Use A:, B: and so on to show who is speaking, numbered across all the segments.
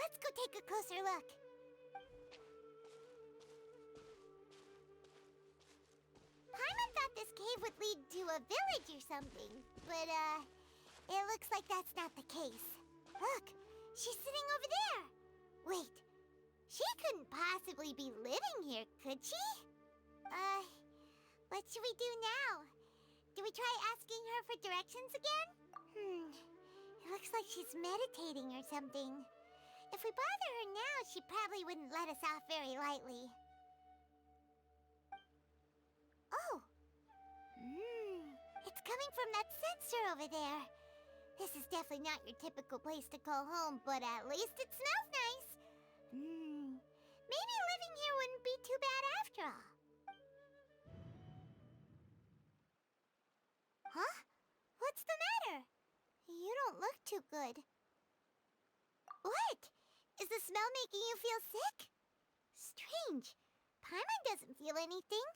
A: Let's go take a closer look. Paimon thought this cave would lead to a village or something, but, it looks like that's not the case. Look, she's sitting over there. Wait, she couldn't possibly be living here, could she? What should we do now? Do we try asking her for directions again? It looks like she's meditating or something. If we bother her now, she probably wouldn't let us off very lightly. Oh! It's coming from that sensor over there. This is definitely not your typical place to call home, but at least it smells nice. Maybe living here wouldn't be too bad after all. Huh? What's the matter? You don't look too good. What? Is the smell making you feel sick? Strange. Paimon doesn't feel anything.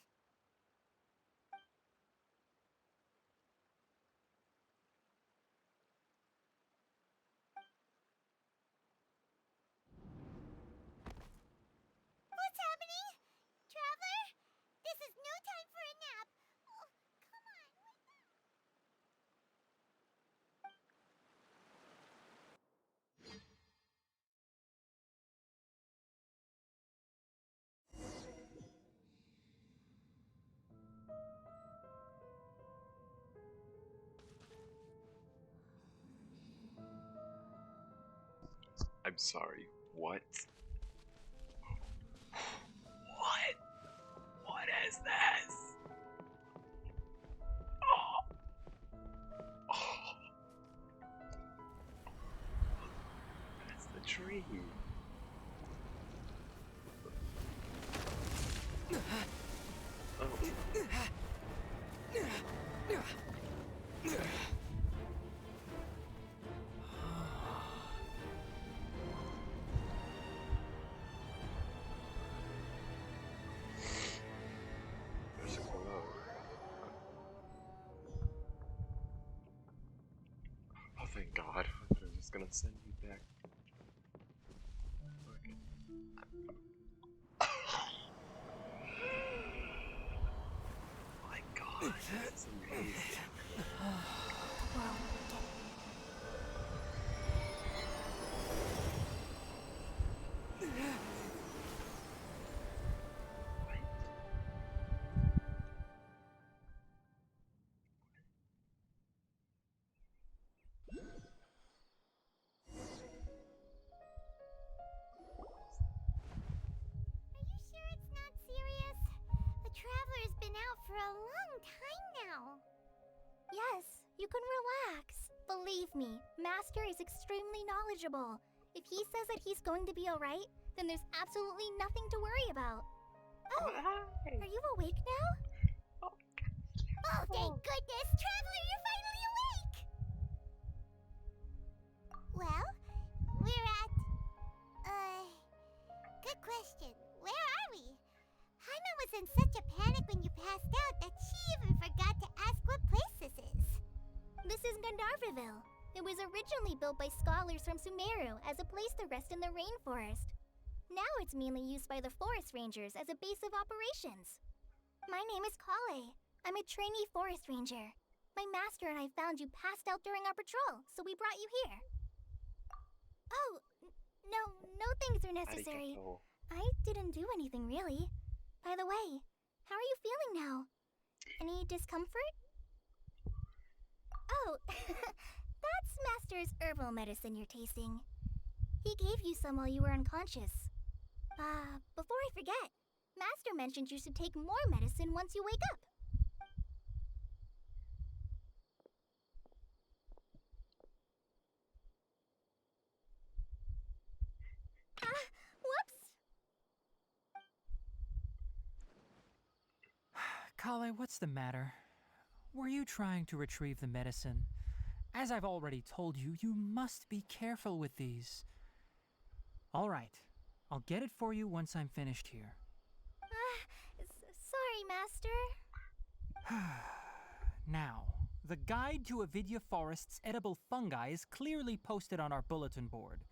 A: What's happening? Traveler? This is no time for a nap. Oh, come on, wake up.
B: I'm sorry, what? What? What is this? Oh. That's the tree. There's a glow. Oh, thank God. I'm just gonna send you back. Okay. My God, that's amazing.
A: Are you sure it's not serious? The Traveler's been out for a long time now.
C: Yes, you can relax. Believe me, Master is extremely knowledgeable. If he says that he's going to be alright, then there's absolutely nothing to worry about. Oh, are you awake now?
A: Oh, thank goodness! Traveler, you're finally awake! Well, we're at... Good question. Where are we? Paimon was in such a panic when you passed out that she even forgot to ask what place this is.
C: This is Gandharvaville. It was originally built by scholars from Sumeru as a place to rest in the rainforest. Now it's mainly used by the forest rangers as a base of operations. My name is Kale. I'm a trainee forest ranger. My master and I found you passed out during our patrol, so we brought you here. Oh, no things are necessary.
B: Arigato.
C: I didn't do anything really. By the way, how are you feeling now? Any discomfort? Oh, that's Master's herbal medicine you're tasting. He gave you some while you were unconscious. Before I forget, Master mentioned you should take more medicine once you wake up. Whoops!
D: Kale, what's the matter? Were you trying to retrieve the medicine? As I've already told you, you must be careful with these. All right, I'll get it for you once I'm finished here.
C: Sorry, Master.
D: Now, the guide to Avidya Forest's edible fungi is clearly posted on our bulletin board.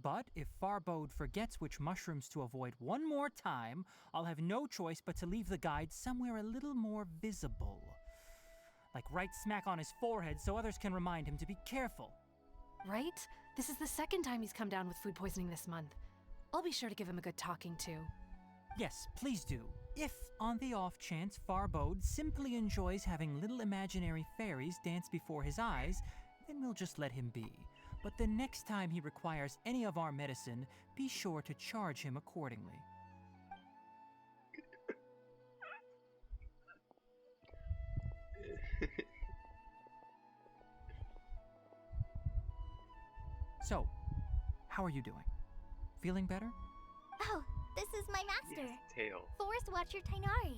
D: But if Farbode forgets which mushrooms to avoid one more time, I'll have no choice but to leave the guide somewhere a little more visible. Like right smack on his forehead so others can remind him to be careful.
E: Right? This is the second time he's come down with food poisoning this month. I'll be sure to give him a good talking to.
D: Yes, please do. If, on the off chance, Farbode simply enjoys having little imaginary fairies dance before his eyes, then we'll just let him be. But the next time he requires any of our medicine, be sure to charge him accordingly. So, how are you doing? Feeling better?
C: Oh, this is my master,
B: Yes, tail.
C: Forest Watcher Tainari.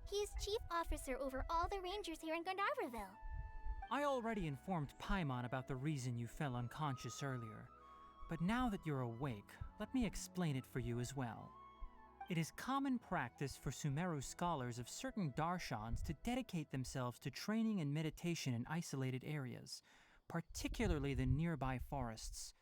C: He is chief officer over all the rangers here in Gandharville.
D: I already informed Paimon about the reason you fell unconscious earlier. But now that you're awake, let me explain it for you as well. It is common practice for Sumeru scholars of certain darshans to dedicate themselves to training and meditation in isolated areas, particularly the nearby forests.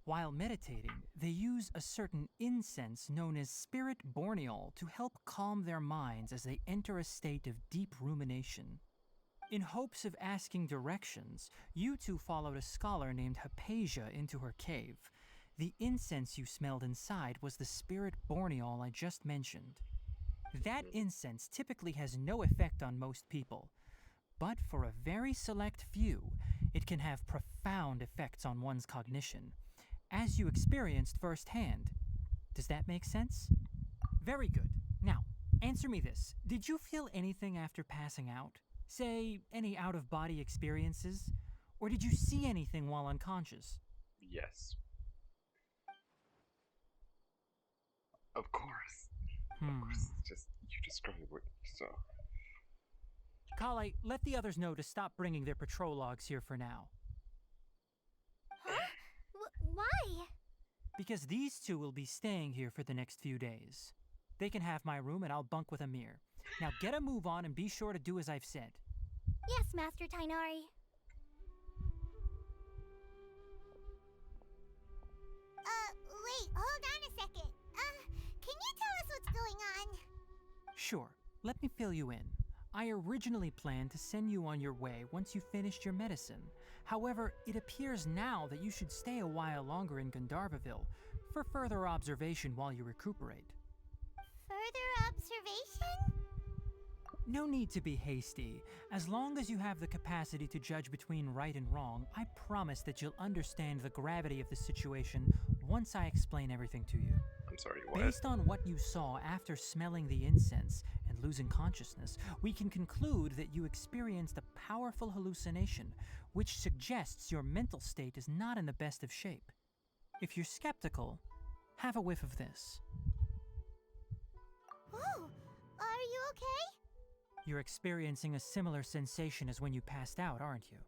D: While meditating, they use a certain incense known as Spirit Borneol to help calm their minds as they enter a state of deep rumination. In hopes of asking directions, you two followed a scholar named Hypatia into her cave. The incense you smelled inside was the Spirit Borneol I just mentioned. That incense typically has no effect on most people, but for a very select few, it can have profound effects on one's cognition, as you experienced firsthand. Does that make sense? Very good. Now, answer me this. Did you feel anything after passing out? Say, any out-of-body experiences? Or did you see anything while unconscious?
B: Yes. Of course. Of
D: Hmm.
B: course. It's just you described what you saw.
D: Kale, let the others know to stop bringing their patrol logs here for now.
C: Huh? Why?
D: Because these two will be staying here for the next few days. They can have my room and I'll bunk with Amir. Now get a move on and be sure to do as I've said.
C: Yes, Master Tainari.
A: Wait, hold on a second. Can you tell us what's going on?
D: Sure, let me fill you in. I originally planned to send you on your way once you finished your medicine. However, it appears now that you should stay a while longer in Gandharville for further observation while you recuperate.
A: Further observation?
D: No need to be hasty. As long as you have the capacity to judge between right and wrong, I promise that you'll understand the gravity of the situation once I explain everything to you.
B: I'm sorry, what?
D: Based on what you saw after smelling the incense and losing consciousness, we can conclude that you experienced a powerful hallucination, which suggests your mental state is not in the best of shape. If you're skeptical, have a whiff of this.
A: Oh, are you okay?
D: You're experiencing a similar sensation as when you passed out, aren't you?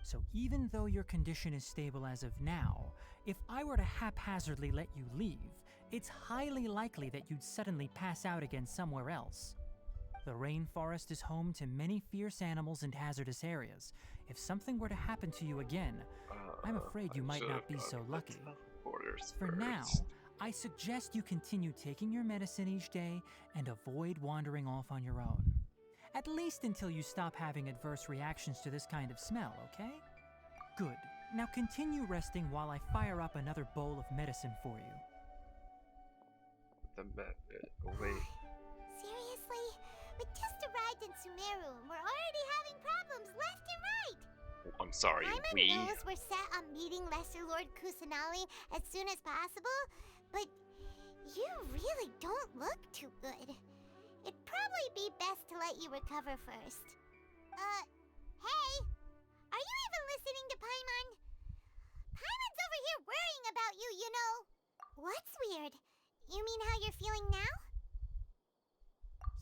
D: So even though your condition is stable as of now, if I were to haphazardly let you leave, it's highly likely that you'd suddenly pass out again somewhere else. The rainforest is home to many fierce animals and hazardous areas. If something were to happen to you again, I'm afraid you might not be so lucky. For now, I suggest you continue taking your medicine each day and avoid wandering off on your own. At least until you stop having adverse reactions to this kind of smell, okay? Good. Now continue resting while I fire up another bowl of medicine for you.
B: Wait.
A: Seriously? We just arrived in Sumeru and we're already having problems left and right.
B: I'm sorry,
A: Paimon knows we're set on meeting Lesser Lord Kusanali as soon as possible, but you really don't look too good. It'd probably be best to let you recover first. Hey! Are you even listening to Paimon? Paimon's over here worrying about you, you know. What's weird? You mean how you're feeling now?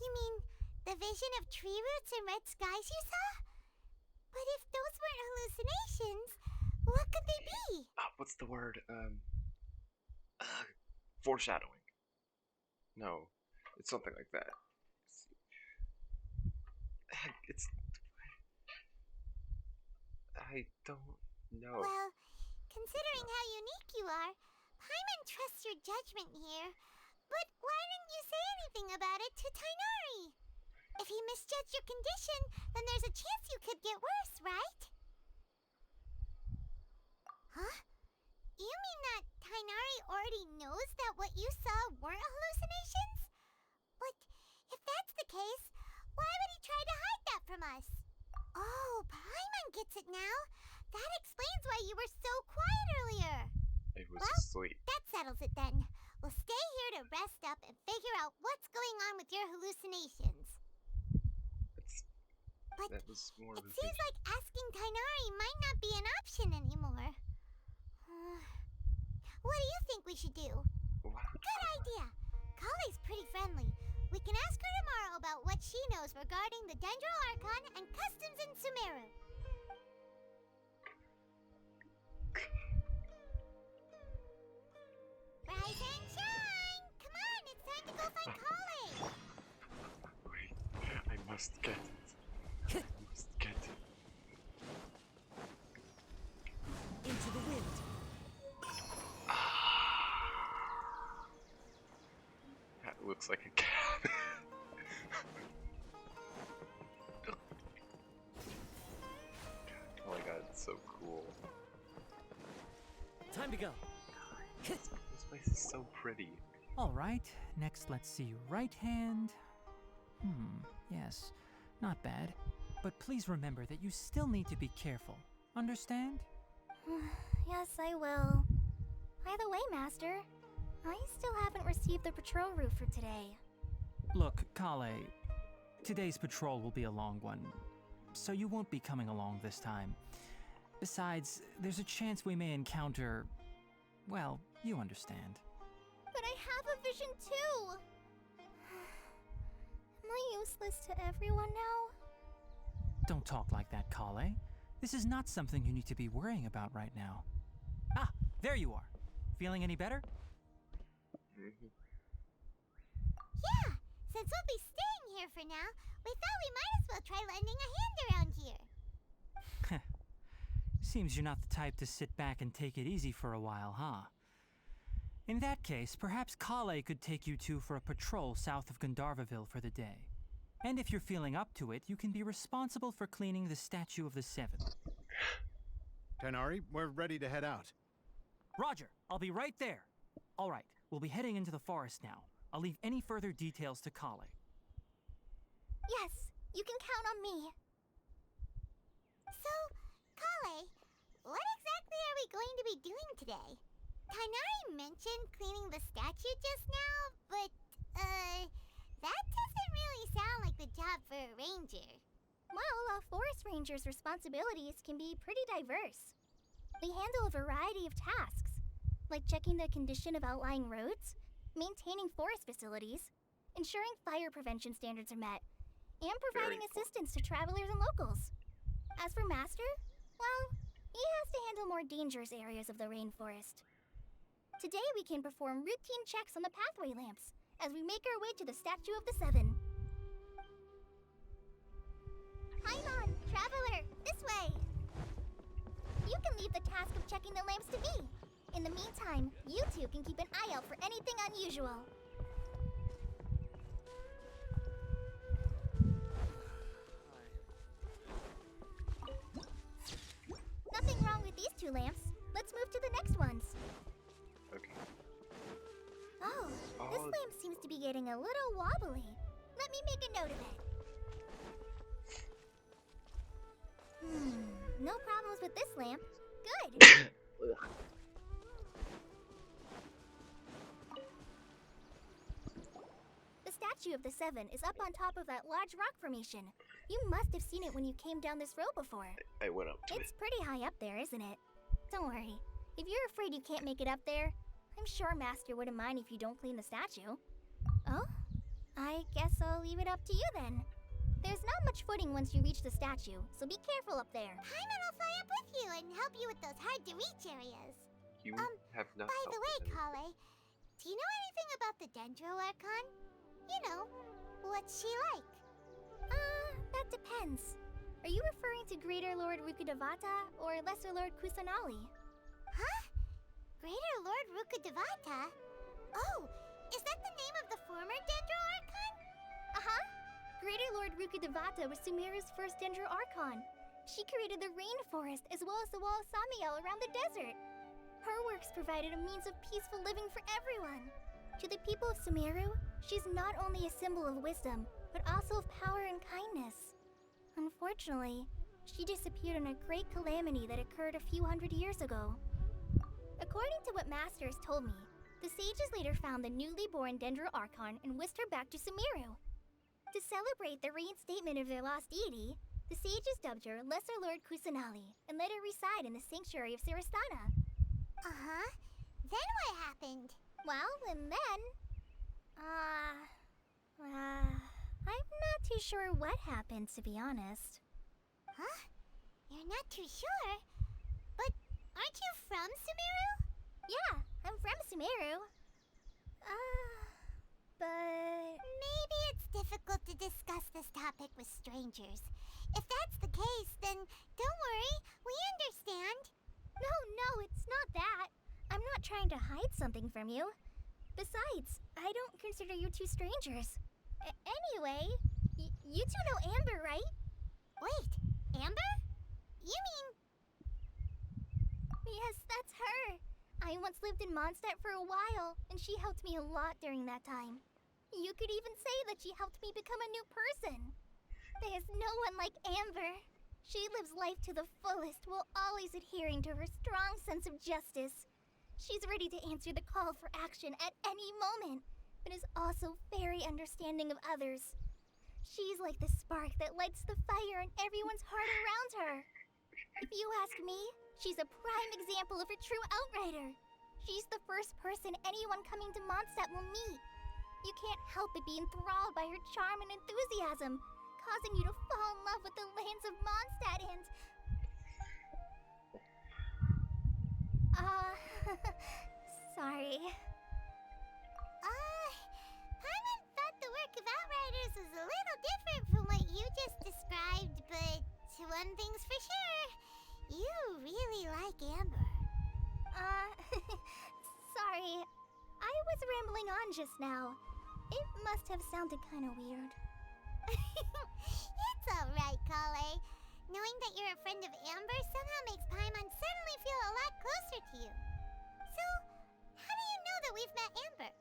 A: You mean the vision of tree roots and red skies you saw? But if those weren't hallucinations, what could they be?
B: What's the word? Foreshadowing. No, it's something like that. It's... I don't know.
A: Well, considering how unique you are, Paimon trusts your judgment here, but why didn't you say anything about it to Tainari? If he misjudged your condition, then there's a chance you could get worse, right? Huh? You mean that Tainari already knows that what you saw weren't hallucinations? But if that's the case, why would he try to hide that from us? Oh, Paimon gets it now. That explains why you were so quiet earlier.
B: I was
A: Well,
B: asleep.
A: That settles it then. We'll stay here to rest up and figure out what's going on with your hallucinations. But
B: That was more of
A: it
B: a
A: seems
B: vision.
A: like asking Tainari might not be an option anymore. What do you think we should do?
B: Why would
A: Good idea. Kale's pretty friendly. We can ask her tomorrow about what she knows regarding the Dendro Archon and customs in Sumeru. Rise and shine! Come on, it's time to go find Kale!
B: Wait, I must get it. I must get it.
F: Into the wind.
B: That looks like a cat. Oh my god, it's so cool.
F: Time to go.
B: This place is so pretty.
D: All right, next let's see. Right hand. Yes, not bad. But please remember that you still need to be careful. Understand?
C: Yes, I will. By the way, Master, I still haven't received the patrol route for today.
D: Look, Kale, today's patrol will be a long one, so you won't be coming along this time. Besides, there's a chance we may encounter... well, you understand.
C: But I have a vision too! Am I useless to everyone now?
D: Don't talk like that, Kale. This is not something you need to be worrying about right now. Ah, there you are. Feeling any better?
A: Yeah, since we'll be staying here for now, we thought we might as well try lending a hand around here.
D: Seems you're not the type to sit back and take it easy for a while, huh? In that case, perhaps Kale could take you two for a patrol south of Gandharvaville for the day. And if you're feeling up to it, you can be responsible for cleaning the Statue of the Seven.
G: Tainari, we're ready to head out.
D: Roger, I'll be right there. All right, we'll be heading into the forest now. I'll leave any further details to Kale.
C: Yes, you can count on me.
A: So, Kale, what exactly are we going to be doing today? Tainari mentioned cleaning the statue just now, but, that doesn't really sound like the job for a ranger.
C: Well, a forest ranger's responsibilities can be pretty diverse. They handle a variety of tasks, like checking the condition of outlying roads, maintaining forest facilities, ensuring fire prevention standards are met, and providing
B: Very
C: assistance to travelers and locals. As for Master, well, he has to handle more dangerous areas of the rainforest. Today we can perform routine checks on the pathway lamps as we make our way to the Statue of the Seven. Paimon, traveler, this way! You can leave the task of checking the lamps to me. In the meantime, you two can keep an eye out for anything unusual. Nothing wrong with these two lamps. Let's move to the next ones.
B: Okay.
C: Oh, this
B: Oh.
C: lamp seems to be getting a little wobbly. Let me make a note of it. No problems with this lamp. Good. The Statue of the Seven is up on top of that large rock formation. You must have seen it when you came down this road before.
B: I went up to
C: It's pretty high up there, isn't it? Don't worry. If you're afraid you can't make it up there, I'm sure Master wouldn't mind if you don't clean the statue. Oh? I guess I'll leave it up to you then. There's not much footing once you reach the statue, so be careful up there.
A: Paimon will fly up with you and help you with those hard-to-reach areas.
B: You have not
A: By the way,
B: helped me.
A: Kale, do you know anything about the Dendro Archon? You know, what's she like?
C: That depends. Are you referring to Greater Lord Rukkhadevata or Lesser Lord Kusanali?
A: Huh? Greater Lord Rukkhadevata? Rukadevata? Oh, is that the name of the former Dendro Archon?
C: Uh-huh. Greater Lord Rukadevata was Sumeru's first Dendro Archon. She created the rainforest as well as the wall of Samiel around the desert. Her works provided a means of peaceful living for everyone. To the people of Sumeru, she's not only a symbol of wisdom, but also of power and kindness. Unfortunately, she disappeared in a great calamity that occurred a few hundred years ago. According to what Masters told me, the sages later found the newly born Dendro Archon and whisked her back to Sumeru. To celebrate the reinstatement of their lost deity, the sages dubbed her Lesser Lord Kusanali and let her reside in the sanctuary of Siristana.
A: Uh-huh. Then what happened?
C: Well, and then... I'm not too sure what happened, to be honest.
A: Huh? You're not too sure? But aren't you from Sumeru?
C: Yeah, I'm from Sumeru. But...
A: Maybe it's difficult to discuss this topic with strangers. If that's the case, then don't worry, we understand.
C: No, it's not that. I'm not trying to hide something from you. Besides, I don't consider you two strangers. Anyway, you two know Amber, right?
A: Wait, Amber? You mean...
C: Yes, that's her. I once lived in Mondstadt for a while, and she helped me a lot during that time. You could even say that she helped me become a new person. There's no one like Amber. She lives life to the fullest while always adhering to her strong sense of justice. She's ready to answer the call for action at any moment, but is also very understanding of others. She's like the spark that lights the fire in everyone's heart around her. If you ask me, she's a prime example of a true outrider. She's the first person anyone coming to Mondstadt will meet. You can't help but be enthralled by her charm and enthusiasm, causing you to fall in love with the lands of Mondstadt and... Sorry.
A: Paimon thought the work of Outriders was a little different from what you just described, but one thing's for sure, you really like Amber.
C: Sorry. I was rambling on just now. It must have sounded kind of weird.
A: It's alright, Kale. Knowing that you're a friend of Amber somehow makes Paimon suddenly feel a lot closer to you. So, how do you know that we've met Amber?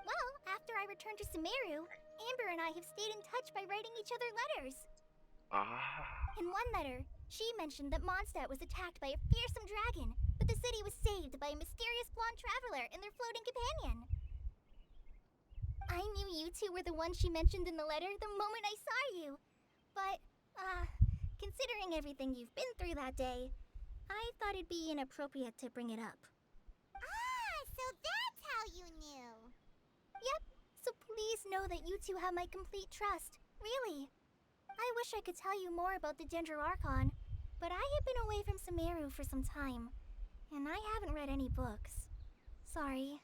C: Well, after I returned to Sumeru, Amber and I have stayed in touch by writing each other letters. In one letter, she mentioned that Mondstadt was attacked by a fearsome dragon, but the city was saved by a mysterious blonde traveler and their floating companion. I knew you two were the ones she mentioned in the letter the moment I saw you. But, considering everything you've been through that day, I thought it'd be inappropriate to bring it up.
A: So that's how you knew.
C: Yep, so please know that you two have my complete trust. Really. I wish I could tell you more about the Dendro Archon, but I have been away from Sumeru for some time, and I haven't read any books. Sorry.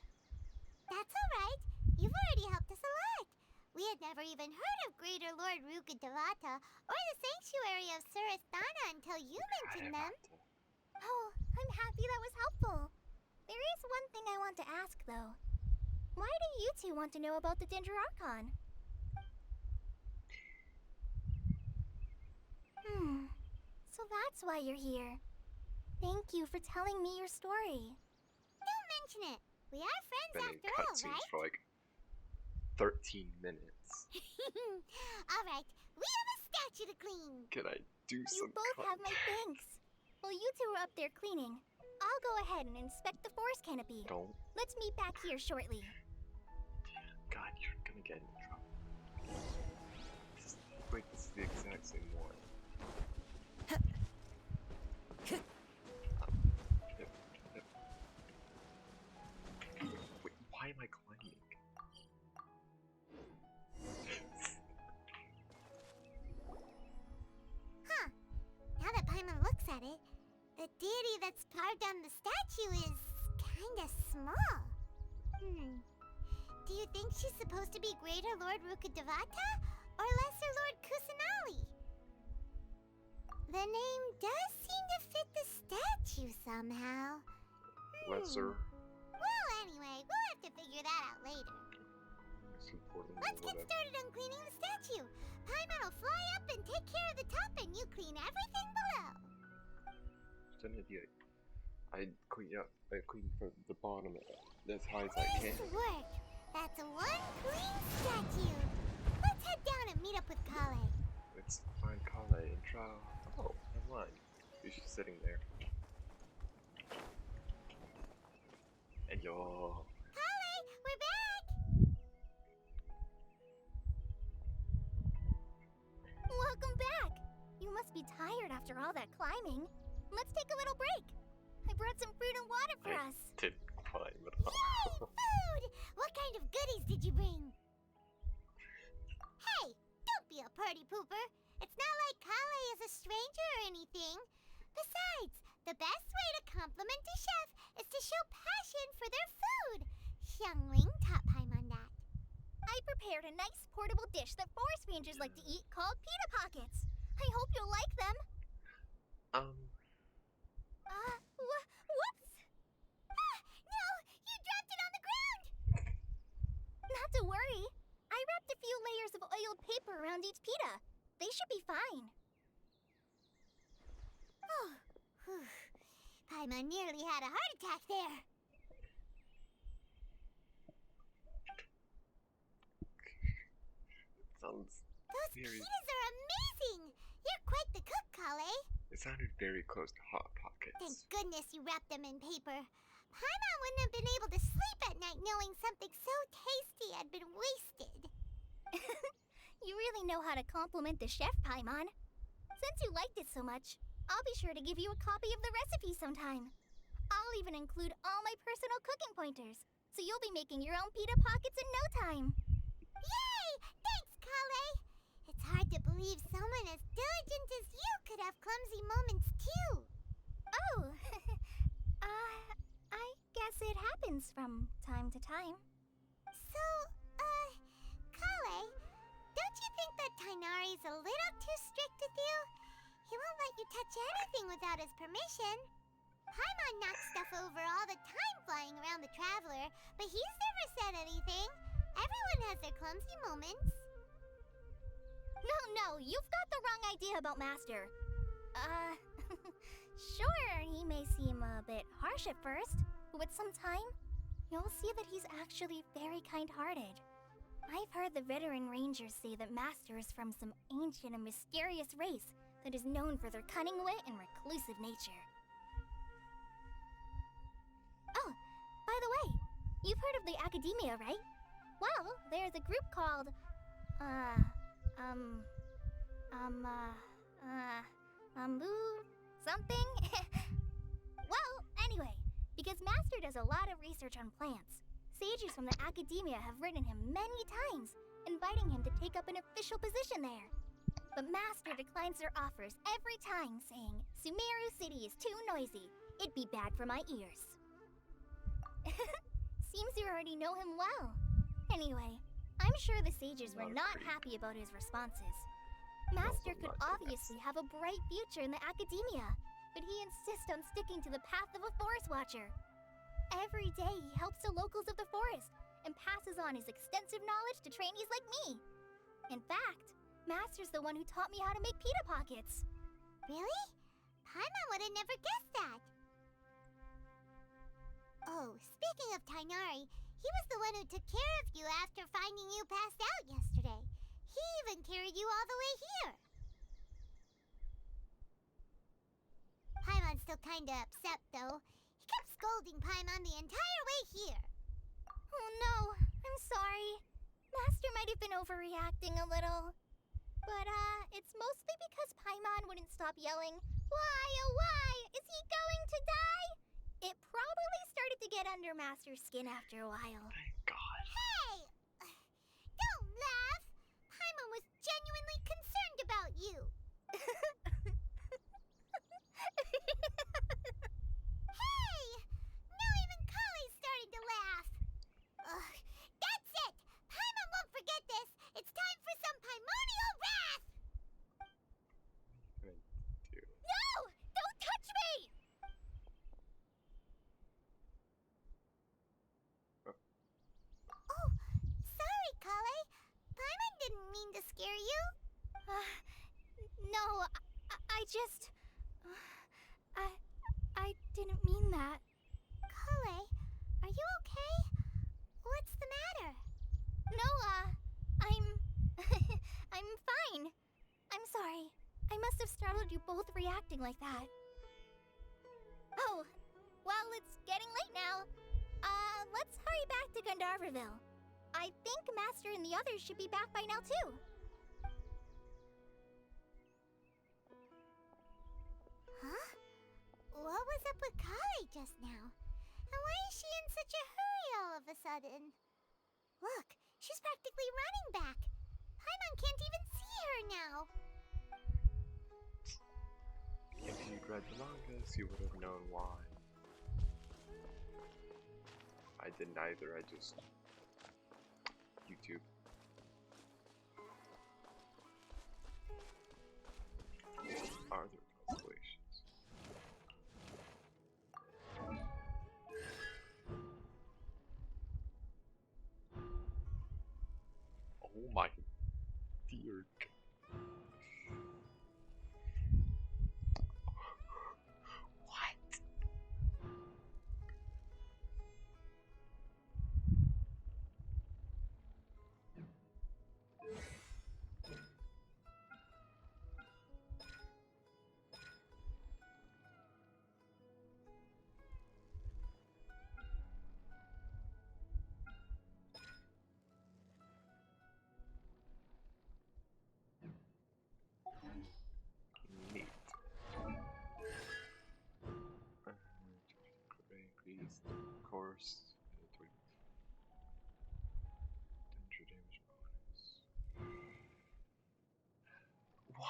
A: That's alright. You've already helped us a lot. We had never even heard of Greater Lord Rukadevata or the Sanctuary of Suristana until you mentioned them.
C: Oh, I'm happy that was helpful. There is one thing I want to ask, though. Why do you two want to know about the Dendro Archon? So that's why you're here. Thank you for telling me your story.
A: Don't mention it. We are friends
B: Been in
A: after all,
B: cutscenes
A: right?
B: for like 13 minutes.
A: Alright, we have a statue to clean.
B: Can I do
C: You
B: some
C: both have my thanks. While you two are up there cleaning, I'll go ahead and inspect the forest canopy.
B: Don't.
C: Let's meet back here shortly.
B: God, you're gonna get in trouble. Wait, this is the exact same one. Wait, why am I climbing?
A: Huh. Now that Paimon looks at it, the deity that's carved on the statue is kinda small. Do you think she's supposed to be Greater Lord Rukadevata or Lesser Lord Kusanali? The name does seem to fit the statue somehow.
B: Professor.
A: Well, anyway, we'll have to figure that out later.
B: It's important or
A: Let's get
B: whatever.
A: started on cleaning the statue. Paimon will fly up and take care of the top, and you clean everything below.
B: Just an idiot. I clean from the bottom as high as I can.
A: Nice work. That's one clean statue. Let's head down and meet up with Kale.
B: Let's find Kale and try. Oh, never mind. She's just sitting there. And yo.
A: Kale, we're back.
C: Welcome back! You must be tired after all that climbing. Let's take a little break. I brought some fruit and water for
B: I
C: us.
B: didn't climb at
A: Yay,
B: all.
A: food! What kind of goodies did you bring? Hey, don't be a party pooper. It's not like Kale is a stranger or anything. Besides, the best way to compliment a chef is to show passion for their food. Xiangling taught Paimon that.
C: I prepared a nice portable dish that forest rangers like to eat called pita pockets. I hope you'll like them. Whoops!
A: Ah, no! You dropped it on the ground!
C: Not to worry. I wrapped a few layers of oiled paper around each pita. They should be fine.
A: Oh, whew. Paimon nearly had a heart attack there.
B: Sounds
A: Those
B: very.
A: pitas are amazing! You're quite the cook, Kale.
B: It sounded very close to Hot
A: Thank
B: Pockets.
A: goodness you wrapped them in paper. Paimon wouldn't have been able to sleep at night knowing something so tasty had been wasted.
C: You really know how to compliment the chef, Paimon. Since you liked it so much, I'll be sure to give you a copy of the recipe sometime. I'll even include all my personal cooking pointers, so you'll be making your own pita pockets in no time.
A: Yay! Thanks, Kale. It's hard to believe someone as diligent as you could have clumsy moments too.
C: Oh, I guess it happens from time to time.
A: So, Kale, don't you think that Tainari's a little too strict with you? He won't let you touch anything without his permission. Paimon knocks stuff over all the time flying around the Traveler, but he's never said anything. Everyone has their clumsy moments.
C: No, you've got the wrong idea about Master. Sure, he may seem a bit harsh at first, but with some time, you'll see that he's actually very kind-hearted. I've heard the veteran rangers say that Master is from some ancient and mysterious race that is known for their cunning wit and reclusive nature. Oh, by the way, you've heard of the Academia, right? Well, there's a group called, something? Well, anyway, because Master does a lot of research on plants, sages from the Academia have written him many times, inviting him to take up an official position there. But Master declines their offers every time, saying, Sumeru City is too noisy. It'd be bad for my ears. Seems you already know him well. Anyway, I'm sure the sages were not happy about his responses. Master could obviously have a bright future in the Academia, but he insists on sticking to the path of a forest watcher. Every day he helps the locals of the forest and passes on his extensive knowledge to trainees like me. In fact, Master's the one who taught me how to make pita pockets.
A: Really? Paimon would have never guessed that. Oh, speaking of Tainari, he was the one who took care of you after finding you passed out yesterday. He even carried you all the way here. Paimon's still kinda upset, though. He kept scolding Paimon the entire way here.
C: Oh no, I'm sorry. Master might have been overreacting a little. But, it's mostly because Paimon wouldn't stop yelling, Why, oh why, is he going to die? It probably started to get under Master's skin after a while.
B: Thank God.
A: Hey! Don't laugh! Paimon was genuinely concerned about you. Hey! Now even Kale's starting to laugh. Ugh, that's it! Paimon won't forget this! It's time for some Paimonial wrath!
B: What do?
C: No! Don't touch me!
A: scare you?
C: No, I just. I didn't mean that.
A: Kale, are you okay? What's the matter?
C: No, I'm. I'm fine. I'm sorry. I must have startled you both reacting like that. Oh, well, it's getting late now. Let's hurry back to Gandharville. I think Master and the others should be back by now, too.
A: Huh? What was up with Kale just now? And why is she in such a hurry all of a sudden? Look, she's practically running back. Paimon can't even see her now.
B: If you'd read the mangas, you would have known why. I didn't either, I just... YouTube. Are there constellations? Oh my dear. What? Neat. Increased course. Danger damage bonus. What?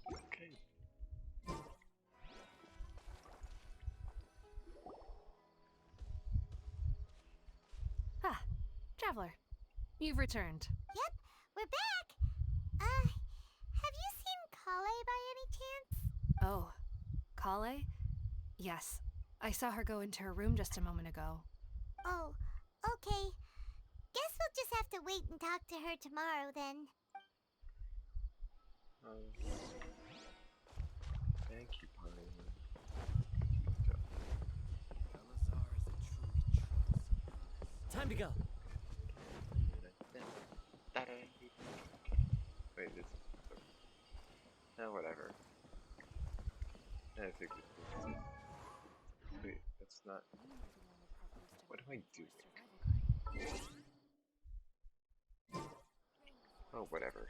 B: Okay.
E: Ah, Traveler. You've returned.
A: Yep, we're back. Have you seen Kale by any chance?
E: Oh, Kale? Yes. I saw her go into her room just a moment ago.
A: Oh, okay. Guess we'll just have to wait and talk to her tomorrow then.
B: Thank you, Pine.
F: Time to go.
B: Wait, this. Oh, whatever. I think this is. Wait, that's not. What am I doing? Oh, whatever.